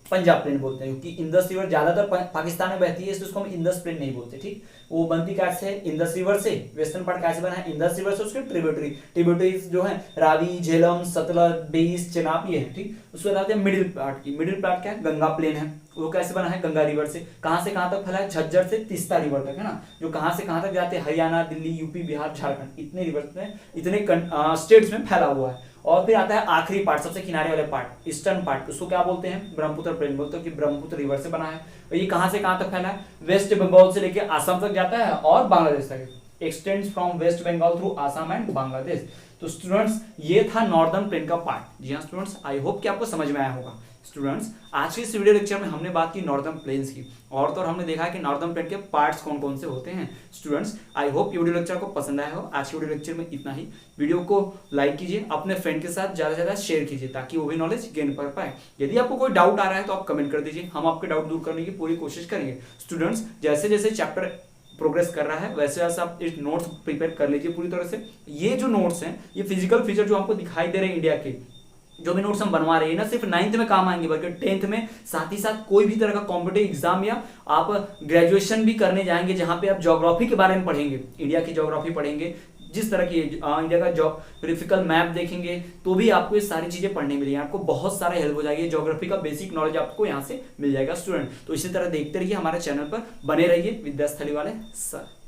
पंजाब प्लेन बोलते हैं, क्योंकि इंदस रिवर ज्यादातर पाकिस्तान में बहती है, इसलिए उसको हम इंदस प्लेन नहीं बोलते। ठीक, वो बनती कैसे है? इंदस रिवर से। वेस्टर्न पार्ट कैसे बना है? इंदस रिवर से, उसके ट्रिब्यूटरीज जो है रावी, झेलम, सतलज, बेइस, चेनाब, ये है। ठीक, उसके बाद आते हैं मिडिल पार्ट की। मिडिल पार्ट क्या है? गंगा प्लेन है। वो कैसे बना है? गंगा रिवर से। कहां से कहां तक फैला है? झज्जर से तीस्ता रिवर तक, है ना, जो कहां से कहां तक जाते हैं? हरियाणा, दिल्ली, यूपी, बिहार, झारखंड, इतने रिवर में, इतने स्टेट्स में फैला हुआ है। और फिर आता है आखिरी पार्ट, सबसे किनारे वाले पार्ट, ईस्टर्न पार्ट, उसको क्या बोलते हैं? ब्रह्मपुत्र प्लेन बोलते हैं, कि ब्रह्मपुत्र रिवर से बना है। और ये कहां से कहां तक फैला है? वेस्ट बंगाल से लेकर आसाम तक जाता है और बांग्लादेश तक, extends from West Bengal through Assam and Bangladesh. तो स्टूडेंट्स ये था नॉर्दर्न प्लेन का पार्ट। जी हाँ स्टूडेंट्स, आई होप कि आपको समझ में आया होगा। स्टूडेंट्स आज के इस वीडियो लेक्चर में हमने बात की नॉर्दर्न प्लेन्स की, और तो हमने देखा कि नॉर्दर्न प्लेन के पार्ट्स कौन कौन से होते हैं। स्टूडेंट्स आई होप ये वीडियो लेक्चर को पसंद आया हो। आज के वीडियो लेक्चर में इतना ही। वीडियो को लाइक कीजिए, अपने फ्रेंड के साथ ज़्यादा से ज़्यादा शेयर कीजिए, ताकि वो भी नॉलेज गेन कर पाए। यदि आपको कोई डाउट आ रहा है तो आप कमेंट कर दीजिए, हम आपके डाउट दूर करने की पूरी कोशिश करेंगे। स्टूडेंट्स जैसे जैसे चैप्टर प्रोग्रेस कर रहा है वैसे वैसे आप इस नोट्स प्रिपेयर कर लीजिए पूरी तरह से। ये जो नोट्स हैं, ये फिजिकल फीचर जो आपको दिखाई दे रहे हैं इंडिया के, जो भी नोट्स हम बनवा रहे हैं ना, सिर्फ 9th में काम आएंगे, बल्कि 10th में, साथ ही साथ कोई भी तरह का कॉम्पिटिटिव एग्जाम या आप ग्रेजुएशन भी करने जाएंगे, जहां पे आप ज्योग्राफी के बारे में पढ़ेंगे, इंडिया की ज्योग्राफी पढ़ेंगे, जिस तरह की इंडिया का ज्योग्राफिकल मैप देखेंगे, तो भी आपको ये सारी चीजें पढ़ने मिलेंगी। आपको बहुत सारा हेल्प हो जाएगी, ज्योग्राफी का बेसिक नॉलेज आपको यहाँ से मिल जाएगा स्टूडेंट। तो इसी तरह देखते रहिए, हमारे चैनल पर बने रहिए, विद्यास्थली वाले सर।